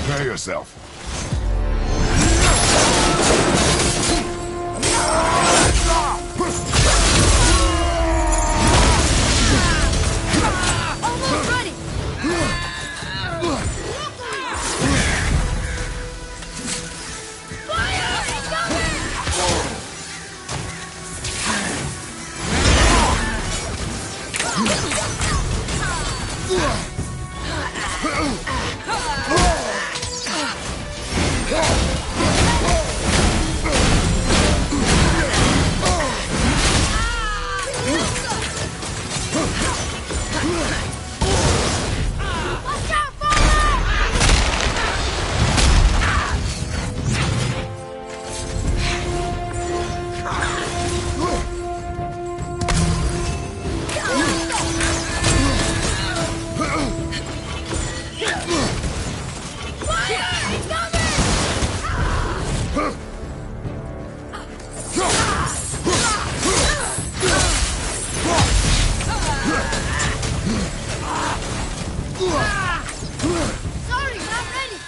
Prepare yourself. Almost ready! Fire! Sorry, not ready.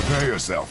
Prepare yourself.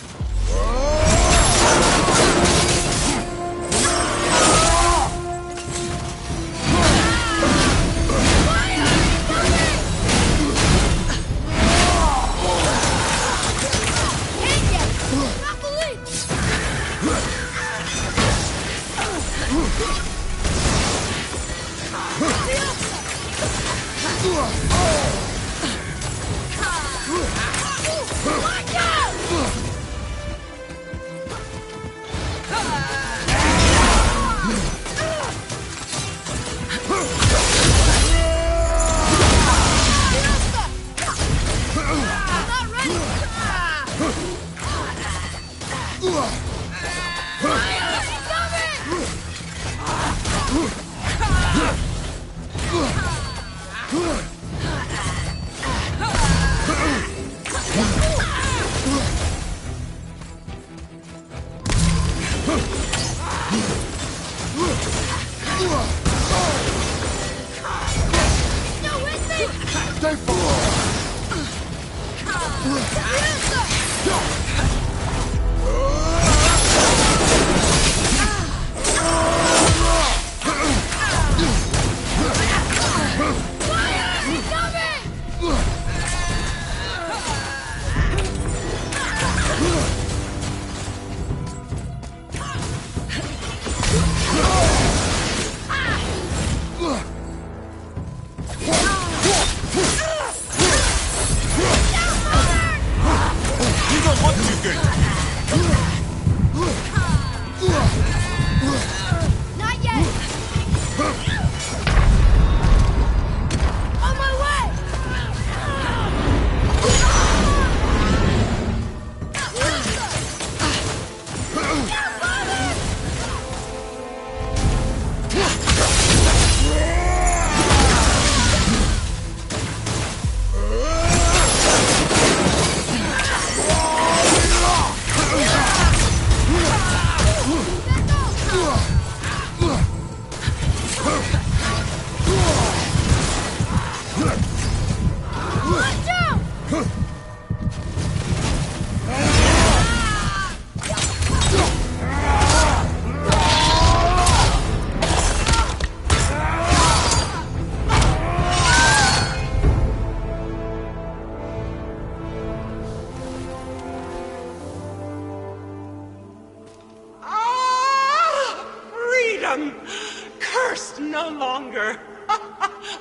no longer.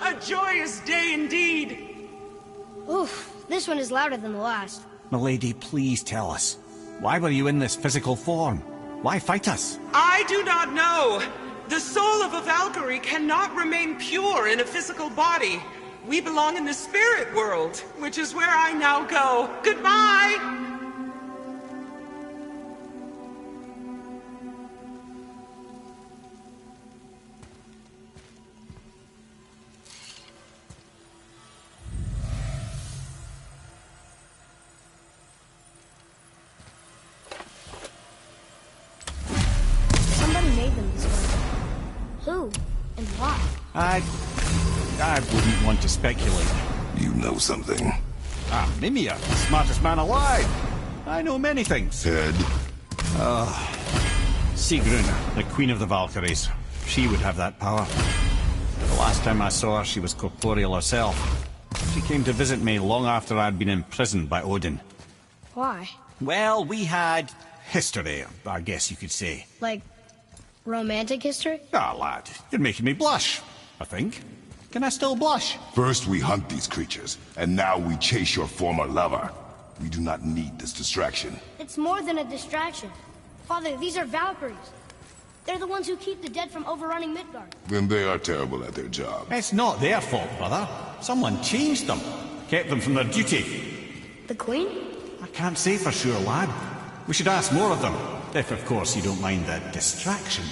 A joyous day indeed. Oof, this one is louder than the last. Milady, please tell us. Why were you in this physical form? Why fight us? I do not know. The soul of a Valkyrie cannot remain pure in a physical body. We belong in the spirit world, which is where I now go. Goodbye! Somebody made them this way. Who? And why? I wouldn't want to speculate. You know something. Ah, Mimir, the smartest man alive. I know many things. Head. Sigrun, the Queen of the Valkyries. She would have that power. The last time I saw her, she was corporeal herself. She came to visit me long after I'd been imprisoned by Odin. Why? Well, we had history, I guess you could say. Like, romantic history? Ah, lad, you're making me blush, I think. Can I still blush? First we hunt these creatures, and now we chase your former lover. We do not need this distraction. It's more than a distraction. Father, these are Valkyries. They're the ones who keep the dead from overrunning Midgard. Then they are terrible at their job. It's not their fault, brother. Someone changed them. Kept them from their duty. The Queen? I can't say for sure, lad. We should ask more of them. If, of course, you don't mind the distraction.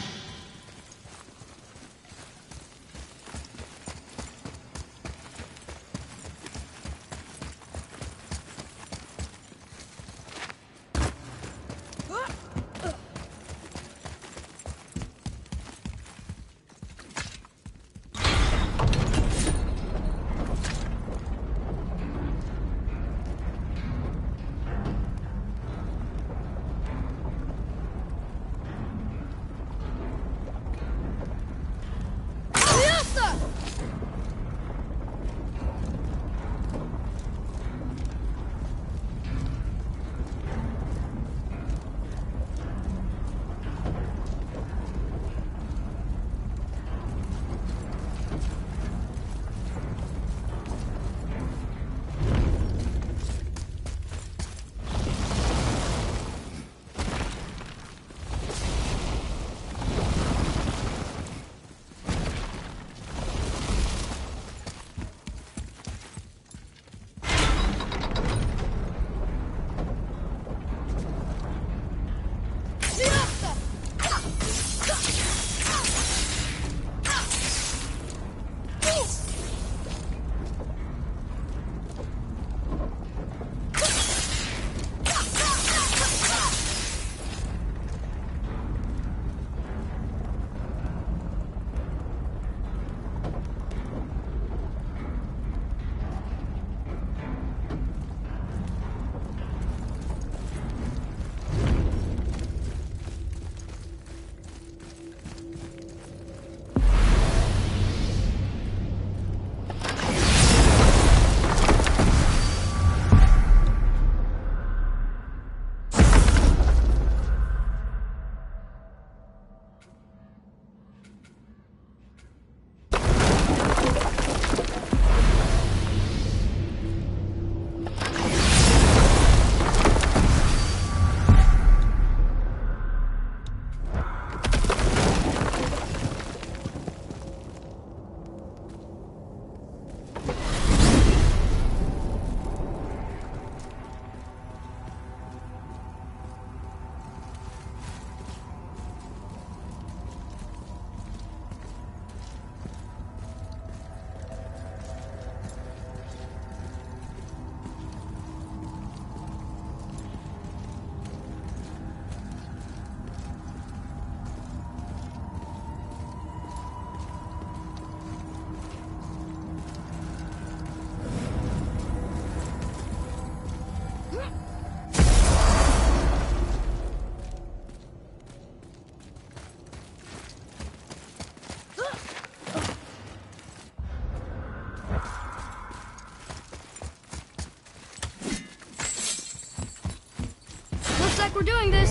We're doing this.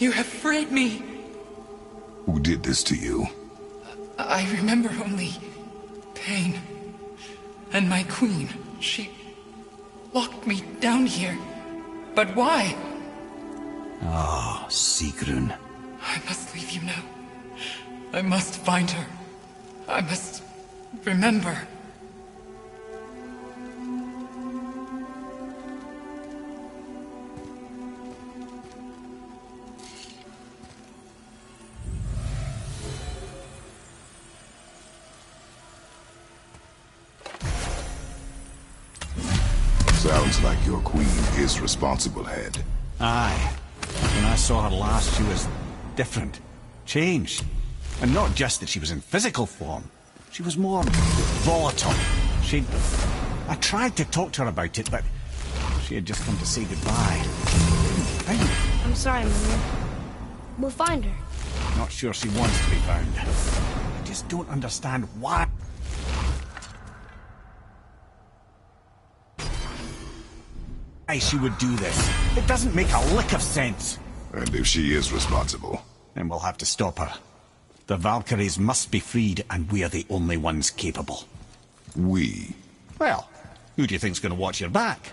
You have freed me. Who did this to you? I remember only pain. And my queen, she locked me down here. But why? Ah, Sigrun. I must leave you now. I must find her. I must remember. Sounds like your queen is responsible, Head. Aye. When I saw her last, she was different. Changed. And not just that she was in physical form. She was more volatile. I tried to talk to her about it, but she had just come to say goodbye. I'm sorry, Mimir. We'll find her. Not sure she wants to be found. I just don't understand why. She would do this. It doesn't make a lick of sense. And if she is responsible? Then we'll have to stop her. The Valkyries must be freed, and we're the only ones capable. We? Well, who do you think's going to watch your back?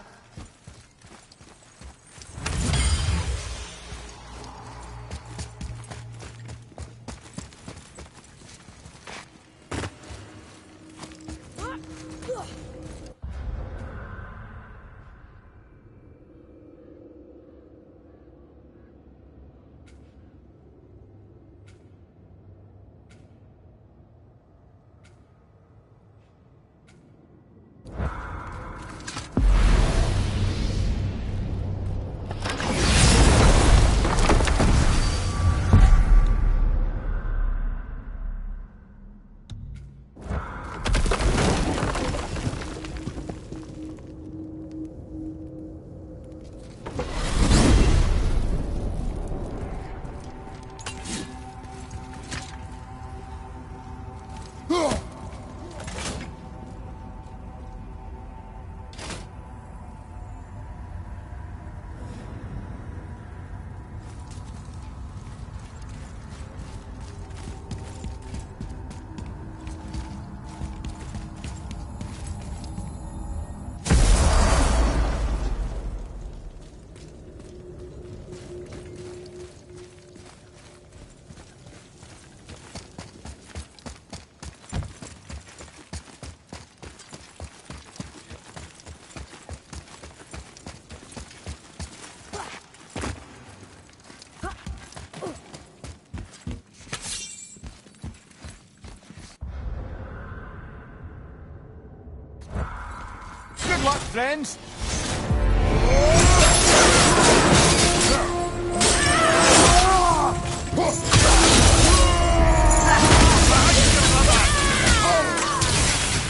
Good luck, friends!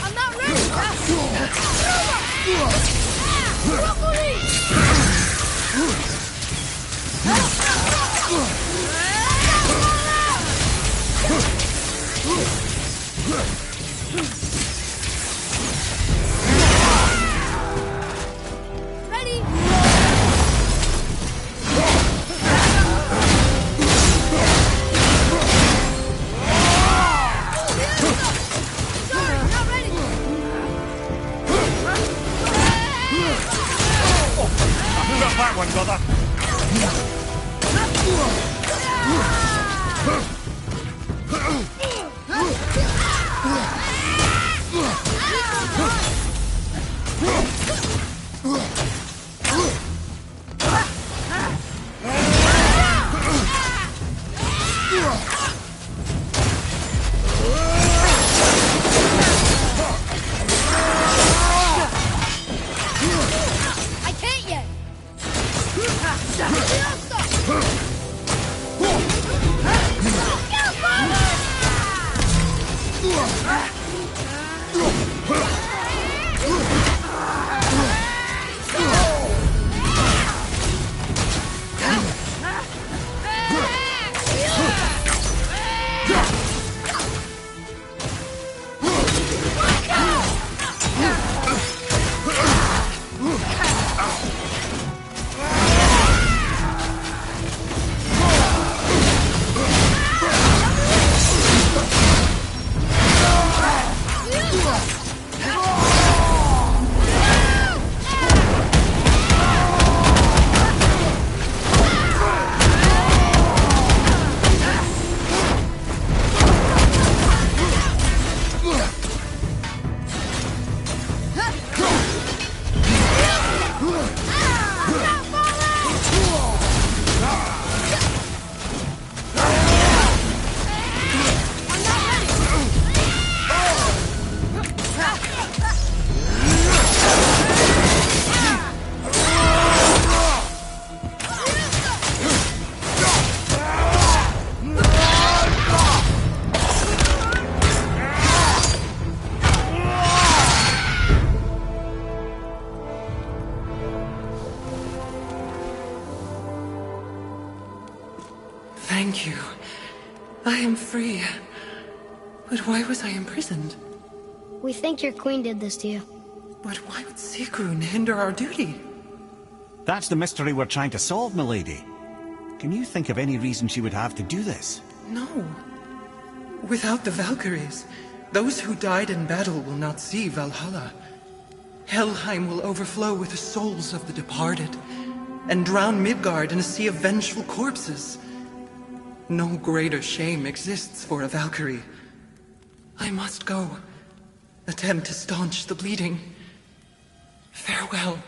I'm not ready! Ready? Sorry, not ready. Who got that one, brother? I can't yet. Thank you. I am free. But why was I imprisoned? We think your queen did this to you. But why would Sigrun hinder our duty? That's the mystery we're trying to solve, milady. Can you think of any reason she would have to do this? No. Without the Valkyries, those who died in battle will not see Valhalla. Helheim will overflow with the souls of the departed, and drown Midgard in a sea of vengeful corpses. No greater shame exists for a Valkyrie. I must go. Attempt to staunch the bleeding. Farewell.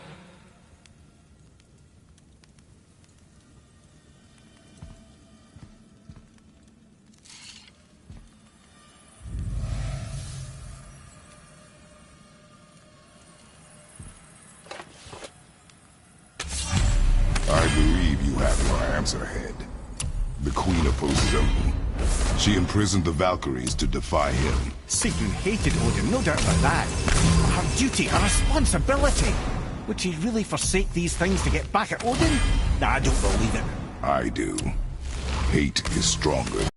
I believe you have your answer, Head. The Queen opposes Odin. She imprisoned the Valkyries to defy him. Sigrun hated Odin, no doubt about that. Her duty, her responsibility. Would she really forsake these things to get back at Odin? Nah, I don't believe it. I do. Hate is stronger.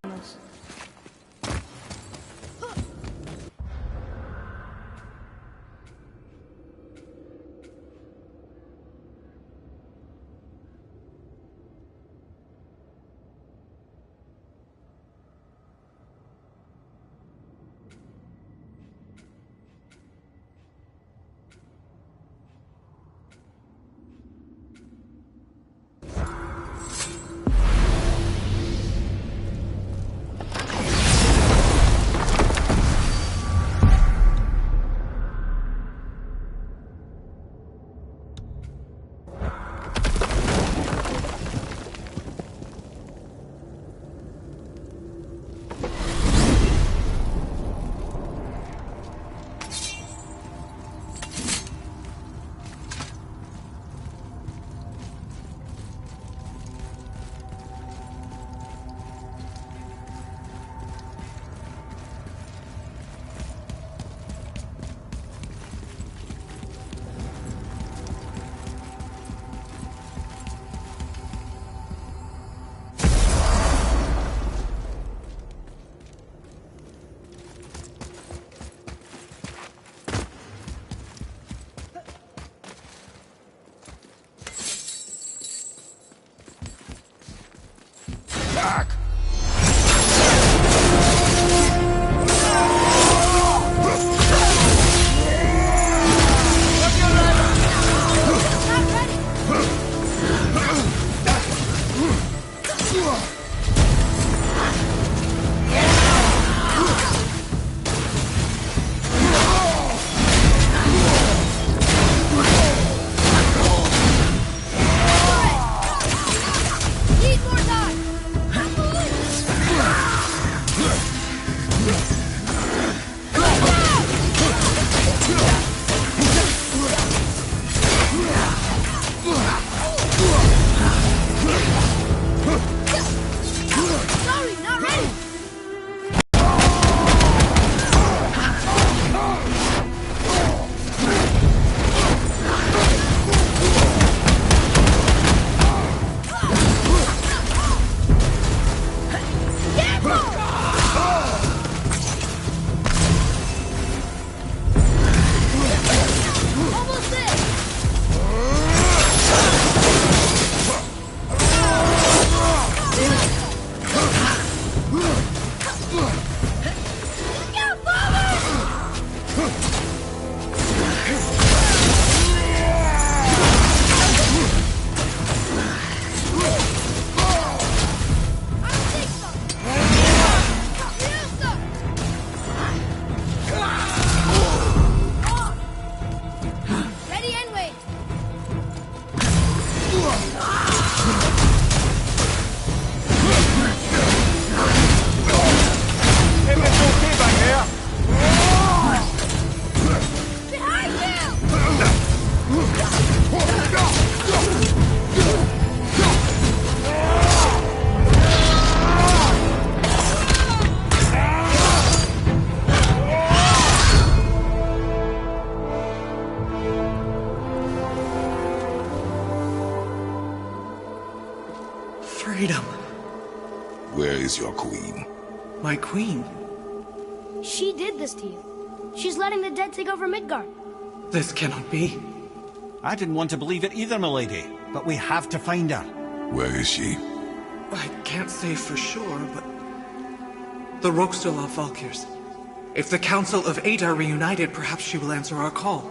Back! freedom. Where is your queen? My queen? She did this to you. She's letting the dead take over Midgard. This cannot be. I didn't want to believe it either, milady, but we have to find her. Where is she? I can't say for sure, but... The Rokstol of Valkyrs. If the Council of Eight are reunited, perhaps she will answer our call.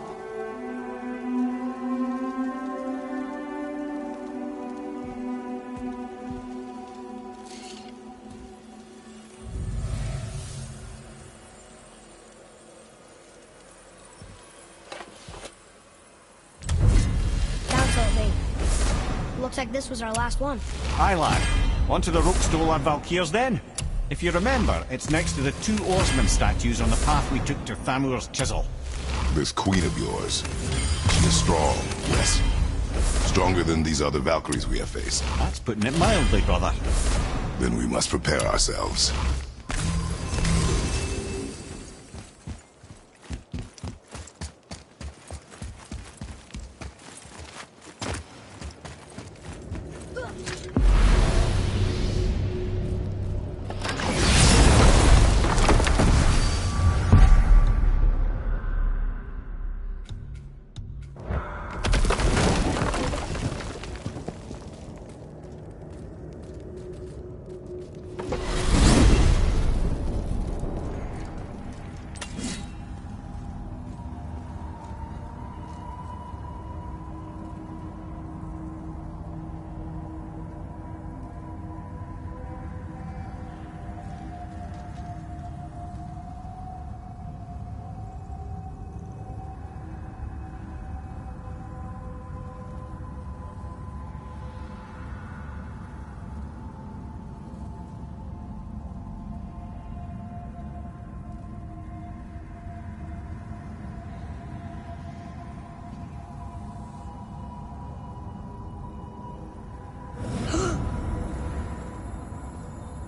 Council of Eight. Looks like this was our last one. Aye, lad. On to the Rokstol of Valkyrs then. If you remember, it's next to the two oarsman statues on the path we took to Thamur's chisel. This queen of yours. She is strong, yes. Stronger than these other Valkyries we have faced. That's putting it mildly, brother. Then we must prepare ourselves.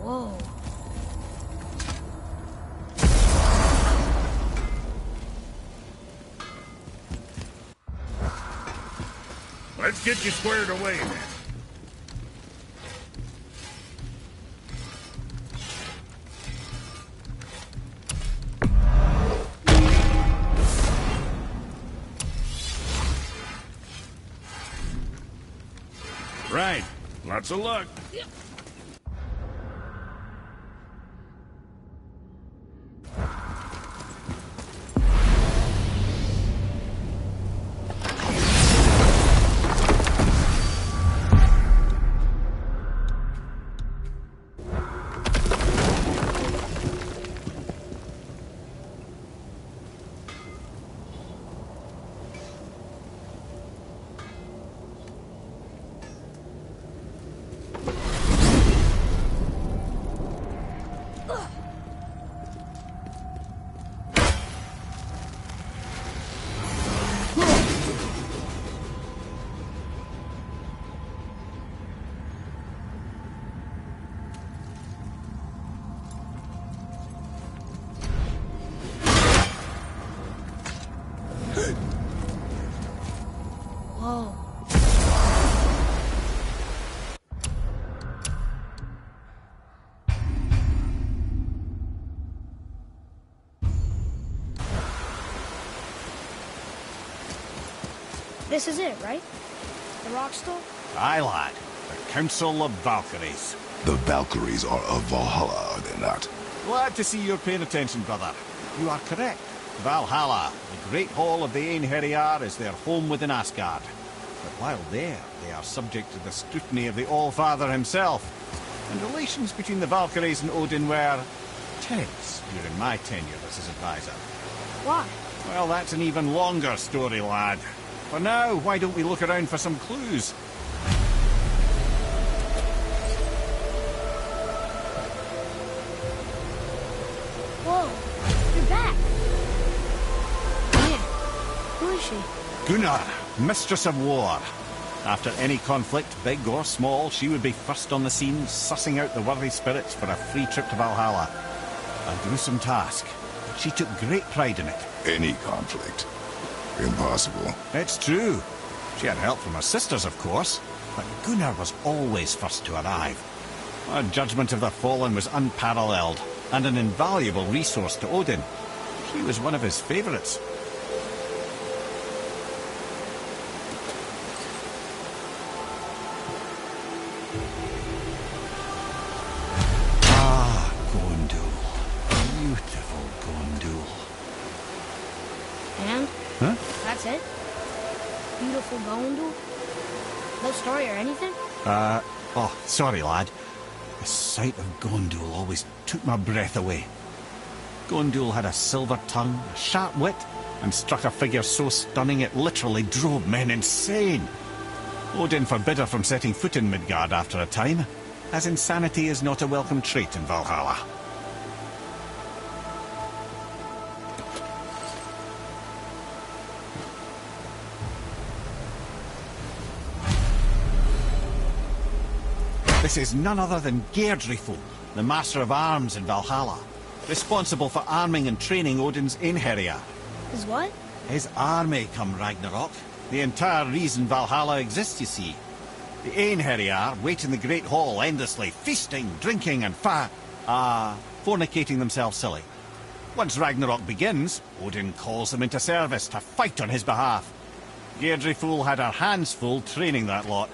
Whoa. Let's get you squared away then. Right. Lots of luck. Whoa. This is it, right? The Rokstol? Aye, lad. The Council of Valkyries. The Valkyries are of Valhalla, are they not? Glad to see you're paying attention, brother. You are correct. Valhalla, the great hall of the Einherjar, is their home within Asgard. But while there, they are subject to the scrutiny of the All-Father himself. And relations between the Valkyries and Odin were tense during my tenure as his advisor. Why? Well, that's an even longer story, lad. For now, why don't we look around for some clues? Whoa. You're back. Man, who is she? Gunnar, Mistress of War. After any conflict, big or small, she would be first on the scene, sussing out the worthy spirits for a free trip to Valhalla. A gruesome task. She took great pride in it. Any conflict. Impossible. It's true. She had help from her sisters, of course, but Gunnar was always first to arrive. Her judgment of the fallen was unparalleled, and an invaluable resource to Odin. She was one of his favourites. Ah, Gondul. Beautiful Gondul. And? Huh? That's it? Beautiful Gondul? No story or anything? Oh, sorry, lad. The sight of Gondul always took my breath away. Gondul had a silver tongue, a sharp wit, and struck a figure so stunning it literally drove men insane. Odin forbid her from setting foot in Midgard after a time, as insanity is not a welcome trait in Valhalla. This is none other than Geirdriful, the Master of Arms in Valhalla, responsible for arming and training Odin's Einherjar. Is what? His army come Ragnarok. The entire reason Valhalla exists, you see. The Einherjar wait in the Great Hall endlessly, feasting, drinking and fornicating themselves silly. Once Ragnarok begins, Odin calls them into service to fight on his behalf. Geirdriful had her hands full training that lot.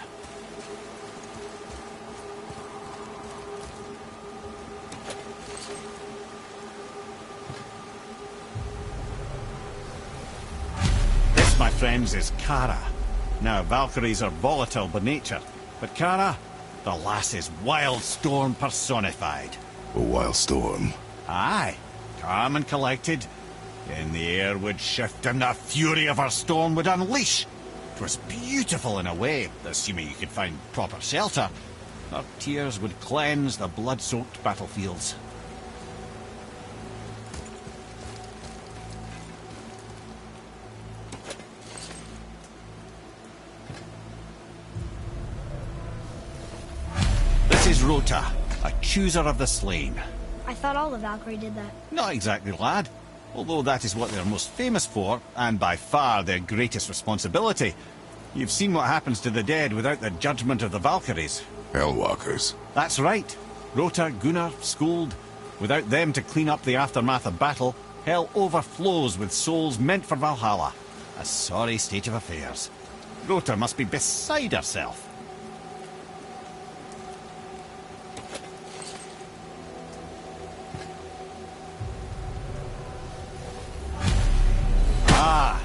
My friends, is Kara. Now, Valkyries are volatile by nature, but Kara, the lass is wild storm personified. A wild storm? Aye, calm and collected. Then the air would shift and the fury of her storm would unleash. 'Twas beautiful in a way, assuming you could find proper shelter. Her tears would cleanse the blood-soaked battlefields. This is Rota, a chooser of the slain. I thought all the Valkyrie did that. Not exactly, lad. Although that is what they're most famous for, and by far their greatest responsibility. You've seen what happens to the dead without the judgment of the Valkyries. Hellwalkers. That's right. Rota, Gunnar, Skuld. Without them to clean up the aftermath of battle, hell overflows with souls meant for Valhalla. A sorry state of affairs. Rota must be beside herself. Ah,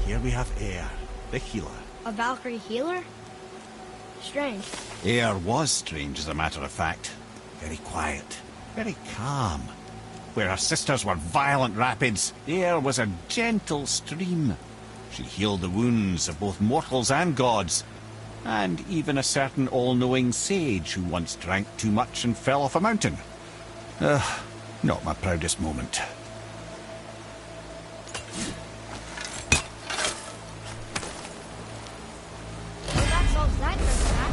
here we have Eir, the healer. A Valkyrie healer? Strange. Eir was strange, as a matter of fact. Very quiet, very calm. Where her sisters were violent rapids, Eir was a gentle stream. She healed the wounds of both mortals and gods, and even a certain all-knowing sage who once drank too much and fell off a mountain. Not my proudest moment. Well, that solves that for that.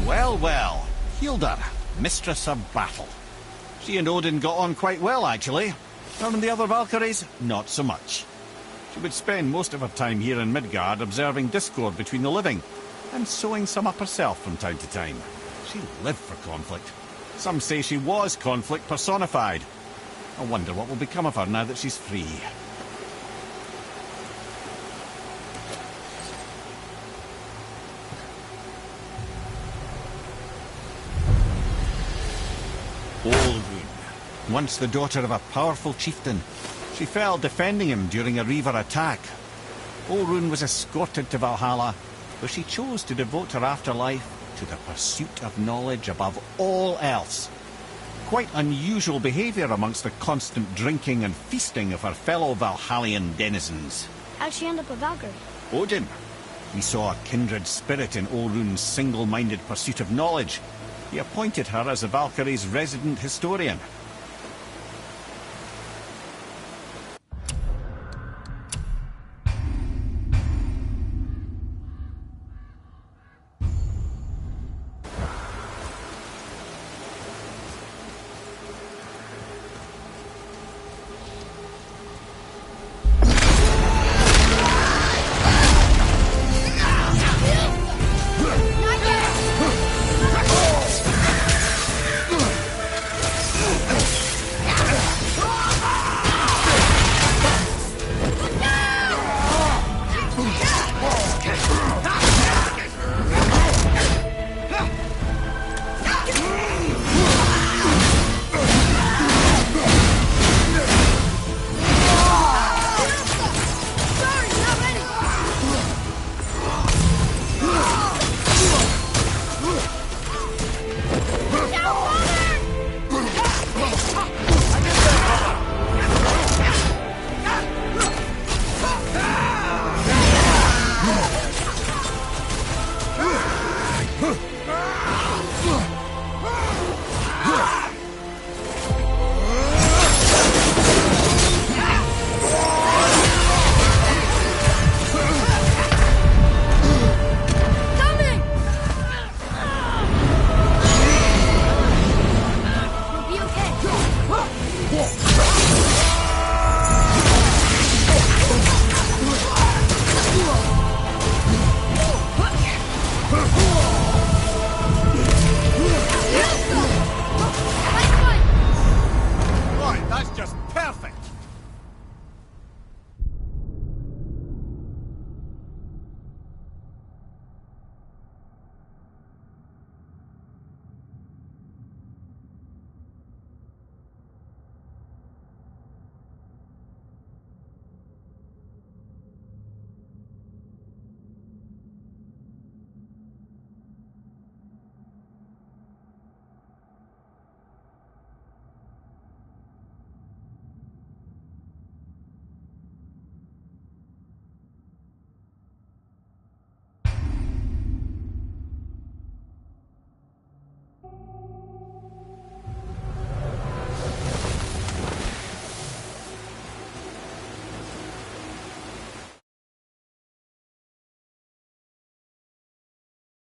Well, well, Hilda, mistress of battle. She and Odin got on quite well, actually. Her and the other Valkyries, not so much. She would spend most of her time here in Midgard observing discord between the living, and sewing some up herself from time to time. She lived for conflict. Some say she was conflict personified. I wonder what will become of her now that she's free. Olrun, once the daughter of a powerful chieftain. She fell defending him during a Reaver attack. Olrun was escorted to Valhalla, where she chose to devote her afterlife to the pursuit of knowledge above all else. Quite unusual behaviour amongst the constant drinking and feasting of her fellow Valhallian denizens. How'd she end up a Valkyrie? Odin. He saw a kindred spirit in Olrun's single-minded pursuit of knowledge. He appointed her as the Valkyrie's resident historian.